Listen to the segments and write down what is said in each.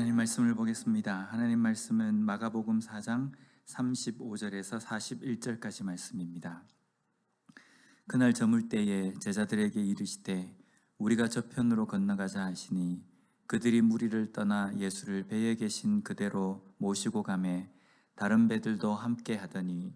하나님 말씀을 보겠습니다. 하나님 말씀은 마가복음 4장 35절에서 41절까지 말씀입니다. 그날 저물 때에 제자들에게 이르시되 우리가 저편으로 건너가자 하시니 그들이 무리를 떠나 예수를 배에 계신 그대로 모시고 가매 다른 배들도 함께 하더니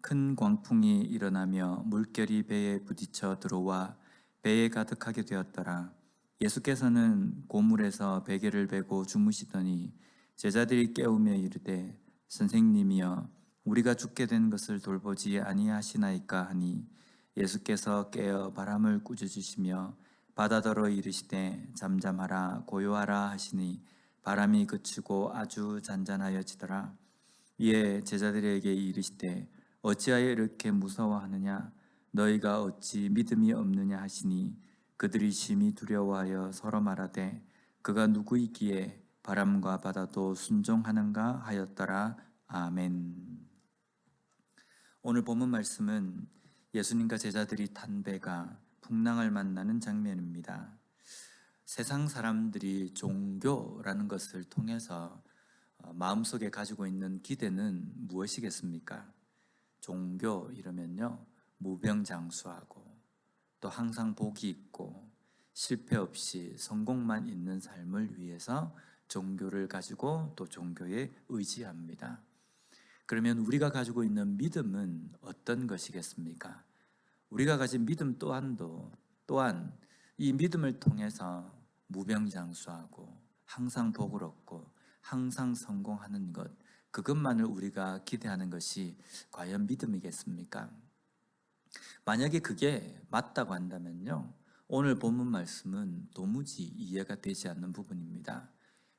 큰 광풍이 일어나며 물결이 배에 부딪혀 들어와 배에 가득하게 되었더라. 예수께서는 고물에서 베개를 베고 주무시더니 제자들이 깨우며 이르되 선생님이여 우리가 죽게 된 것을 돌보지 아니하시나이까 하니 예수께서 깨어 바람을 꾸짖으시며 바다더러 이르시되 잠잠하라 고요하라 하시니 바람이 그치고 아주 잔잔하여지더라. 이에 제자들에게 이르시되 어찌하여 이렇게 무서워하느냐 너희가 어찌 믿음이 없느냐 하시니 그들이 심히 두려워하여 서로 말하되 그가 누구이기에 바람과 바다도 순종하는가 하였더라. 아멘. 오늘 본문 말씀은 예수님과 제자들이 탄 배가 풍랑을 만나는 장면입니다. 세상 사람들이 종교라는 것을 통해서 마음속에 가지고 있는 기대는 무엇이겠습니까? 종교 이러면요, 무병장수하고 또 항상 복이 있고 실패 없이 성공만 있는 삶을 위해서 종교를 가지고 또 종교에 의지합니다. 그러면 우리가 가지고 있는 믿음은 어떤 것이겠습니까? 우리가 가진 믿음 또한 이 믿음을 통해서 무병장수하고 항상 복을 얻고 항상 성공하는 것, 그것만을 우리가 기대하는 것이 과연 믿음이겠습니까? 만약에 그게 맞다고 한다면요, 오늘 본문 말씀은 도무지 이해가 되지 않는 부분입니다.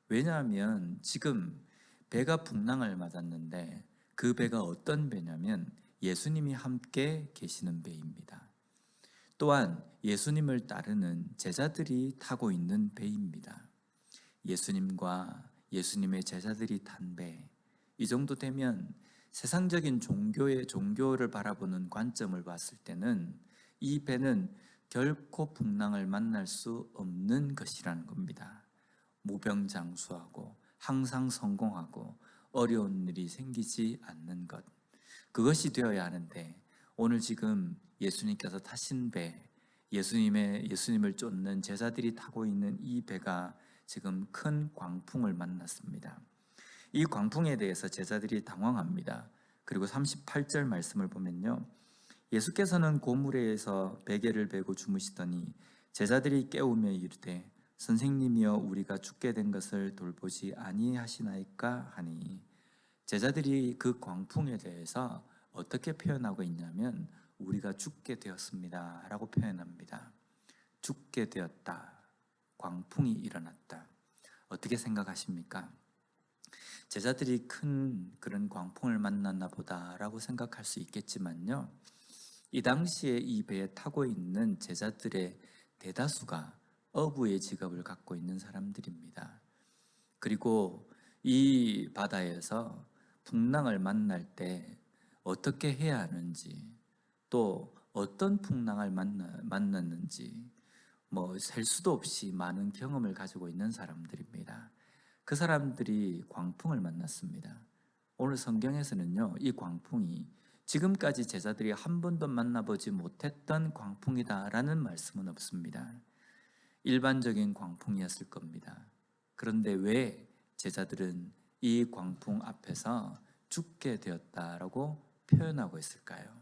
왜냐하면 지금 배가 풍랑을 맞았는데 그 배가 어떤 배냐면 예수님이 함께 계시는 배입니다. 또한 예수님을 따르는 제자들이 타고 있는 배입니다. 예수님과 예수님의 제자들이 탄 배, 이 정도 되면 세상적인 종교를 바라보는 관점을 봤을 때는 이 배는 결코 풍랑을 만날 수 없는 것이라는 겁니다. 무병장수하고 항상 성공하고 어려운 일이 생기지 않는 것, 그것이 되어야 하는데 오늘 지금 예수님께서 타신 배, 예수님을 쫓는 제자들이 타고 있는 이 배가 지금 큰 광풍을 만났습니다. 이 광풍에 대해서 제자들이 당황합니다. 그리고 38절 말씀을 보면요, 예수께서는 고물에서 베개를 베고 주무시더니 제자들이 깨우며 이르되 선생님이여 우리가 죽게 된 것을 돌보지 아니하시나이까 하니, 제자들이 그 광풍에 대해서 어떻게 표현하고 있냐면 우리가 죽게 되었습니다 라고 표현합니다. 죽게 되었다, 광풍이 일어났다. 어떻게 생각하십니까? 제자들이 큰 그런 광풍을 만났나 보다라고 생각할 수 있겠지만요, 이 당시에 이 배에 타고 있는 제자들의 대다수가 어부의 직업을 갖고 있는 사람들입니다. 그리고 이 바다에서 풍랑을 만날 때 어떻게 해야 하는지, 또 어떤 풍랑을 만났는지 셀 수도 없이 많은 경험을 가지고 있는 사람들입니다. 그 사람들이 광풍을 만났습니다. 오늘 성경에서는요, 이 광풍이 지금까지 제자들이 한 번도 만나보지 못했던 광풍이다라는 말씀은 없습니다. 일반적인 광풍이었을 겁니다. 그런데 왜 제자들은 이 광풍 앞에서 죽게 되었다라고 표현하고 있을까요?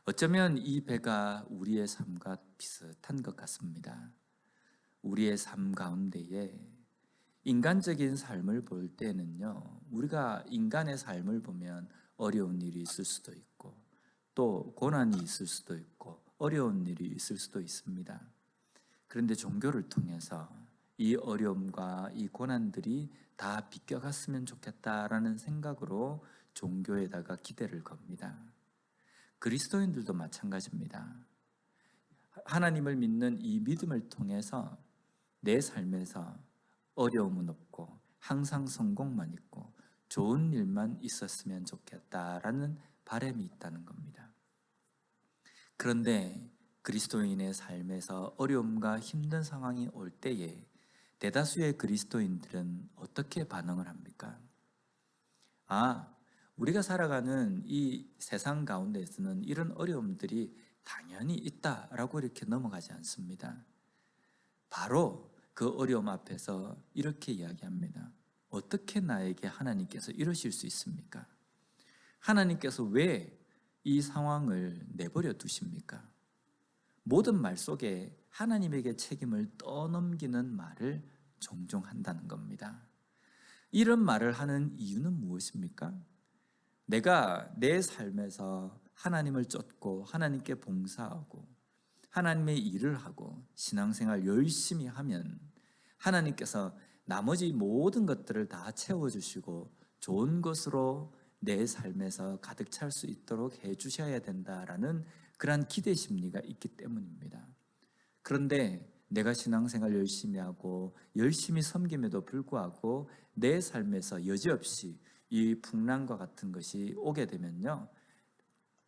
어쩌면 이 배가 우리의 삶과 비슷한 것 같습니다. 우리의 삶 가운데에 인간적인 삶을 볼 때는요, 우리가 인간의 삶을 보면 어려운 일이 있을 수도 있고 또 고난이 있을 수도 있고 어려운 일이 있을 수도 있습니다. 그런데 종교를 통해서 이 어려움과 이 고난들이 다 비껴갔으면 좋겠다라는 생각으로 종교에다가 기대를 겁니다. 그리스도인들도 마찬가지입니다. 하나님을 믿는 이 믿음을 통해서 내 삶에서 어려움은 없고 항상 성공만 있고 좋은 일만 있었으면 좋겠다라는 바람이 있다는 겁니다. 그런데 그리스도인의 삶에서 어려움과 힘든 상황이 올 때에 대다수의 그리스도인들은 어떻게 반응을 합니까? 우리가 살아가는 이 세상 가운데에서는 이런 어려움들이 당연히 있다라고 이렇게 넘어가지 않습니다. 바로 그 어려움 앞에서 이렇게 이야기합니다. 어떻게 나에게 하나님께서 이러실 수 있습니까? 하나님께서 왜 이 상황을 내버려 두십니까? 모든 말 속에 하나님에게 책임을 떠넘기는 말을 종종 한다는 겁니다. 이런 말을 하는 이유는 무엇입니까? 내가 내 삶에서 하나님을 쫓고 하나님께 봉사하고 하나님의 일을 하고 신앙생활 열심히 하면 하나님께서 나머지 모든 것들을 다 채워주시고 좋은 것으로 내 삶에서 가득 찰 수 있도록 해주셔야 된다라는 그러한 기대 심리가 있기 때문입니다. 그런데 내가 신앙생활 열심히 하고 열심히 섬김에도 불구하고 내 삶에서 여지없이 이 풍랑과 같은 것이 오게 되면요,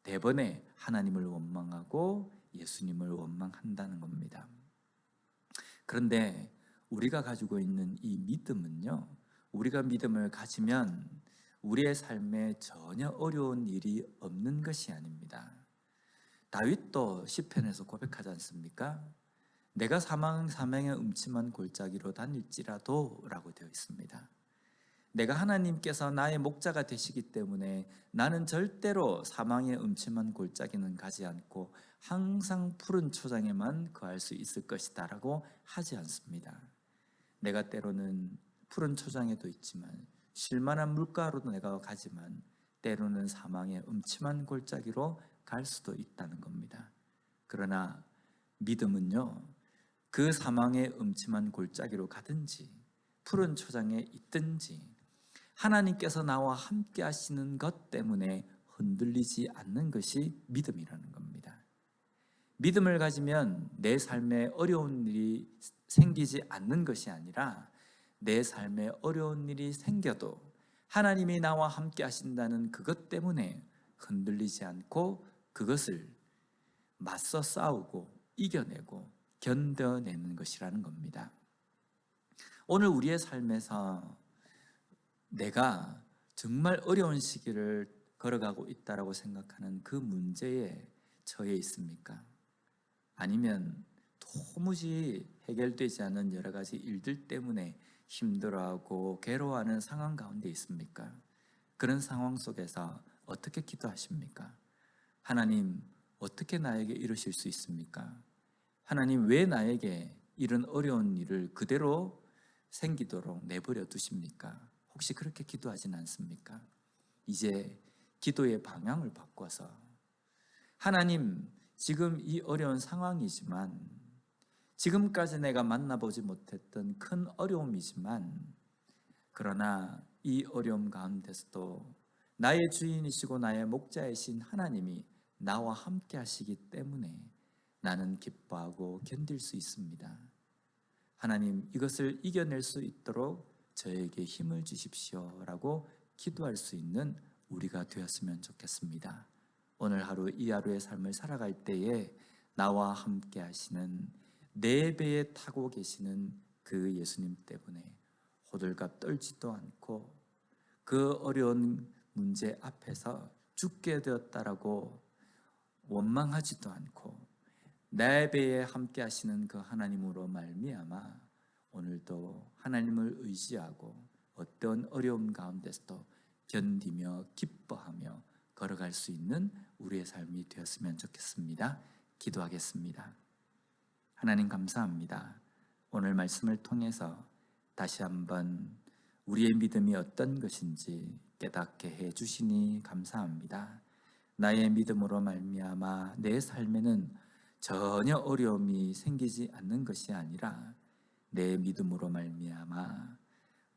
대번에 하나님을 원망하고 예수님을 원망한다는 겁니다. 그런데 우리가 가지고 있는 이 믿음은요, 우리가 믿음을 가지면 우리의 삶에 전혀 어려운 일이 없는 것이 아닙니다. 다윗도 시편에서 고백하지 않습니까? 내가 사망의 음침한 골짜기로 다닐지라도 라고 되어 있습니다. 내가 하나님께서 나의 목자가 되시기 때문에 나는 절대로 사망의 음침한 골짜기는 가지 않고 항상 푸른 초장에만 거할 수 있을 것이다 라고 하지 않습니다. 내가 때로는 푸른 초장에도 있지만 쉴만한 물가로도 내가 가지만 때로는 사망의 음침한 골짜기로 갈 수도 있다는 겁니다. 그러나 믿음은요, 그 사망의 음침한 골짜기로 가든지 푸른 초장에 있든지 하나님께서 나와 함께 하시는 것 때문에 흔들리지 않는 것이 믿음이라는 겁니다. 믿음을 가지면 내 삶에 어려운 일이 생기지 않는 것이 아니라 내 삶에 어려운 일이 생겨도 하나님이 나와 함께 하신다는 그것 때문에 흔들리지 않고 그것을 맞서 싸우고 이겨내고 견뎌내는 것이라는 겁니다. 오늘 우리의 삶에서 내가 정말 어려운 시기를 걸어가고 있다고 생각하는 그 문제에 처해 있습니까? 아니면 도무지 해결되지 않은 여러 가지 일들 때문에 힘들어하고 괴로워하는 상황 가운데 있습니까? 그런 상황 속에서 어떻게 기도하십니까? 하나님, 어떻게 나에게 이러실 수 있습니까? 하나님, 왜 나에게 이런 어려운 일을 그대로 생기도록 내버려 두십니까? 혹시 그렇게 기도하진 않습니까? 이제 기도의 방향을 바꿔서 하나님, 지금 이 어려운 상황이지만 지금까지 내가 만나보지 못했던 큰 어려움이지만 그러나 이 어려움 가운데서도 나의 주인이시고 나의 목자이신 하나님이 나와 함께 하시기 때문에 나는 기뻐하고 견딜 수 있습니다. 하나님, 이것을 이겨낼 수 있도록 저에게 힘을 주십시오 라고 기도할 수 있는 우리가 되었으면 좋겠습니다. 오늘 하루 이 하루의 삶을 살아갈 때에 나와 함께 하시는 내 배에 타고 계시는 그 예수님 때문에 호들갑 떨지도 않고 그 어려운 문제 앞에서 죽게 되었다라고 원망하지도 않고 내 배에 함께 하시는 그 하나님으로 말미암아 오늘도 하나님을 의지하고 어떤 어려움 가운데서도 견디며 기뻐하며 걸어갈 수 있는 우리의 삶이 되었으면 좋겠습니다. 기도하겠습니다. 하나님, 감사합니다. 오늘 말씀을 통해서 다시 한번 우리의 믿음이 어떤 것인지 깨닫게 해 주시니 감사합니다. 나의 믿음으로 말미암아 내 삶에는 전혀 어려움이 생기지 않는 것이 아니라 내 믿음으로 말미암아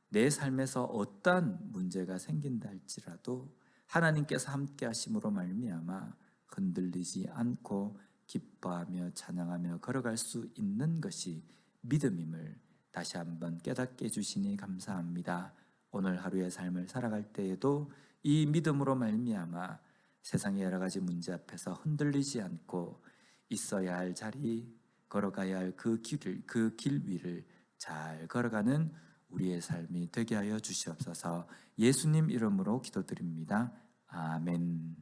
내 삶에서 어떠한 문제가 생긴다 할지라도 하나님께서 함께 하심으로 말미암아 흔들리지 않고 기뻐하며 찬양하며 걸어갈 수 있는 것이 믿음임을 다시 한번 깨닫게 해주시니 감사합니다. 오늘 하루의 삶을 살아갈 때에도 이 믿음으로 말미암아 세상의 여러 가지 문제 앞에서 흔들리지 않고 있어야 할 자리, 걸어가야 할 그 길 위를 잘 걸어가는 우리의 삶이 되게 하여 주시옵소서. 예수님 이름으로 기도드립니다. 아멘.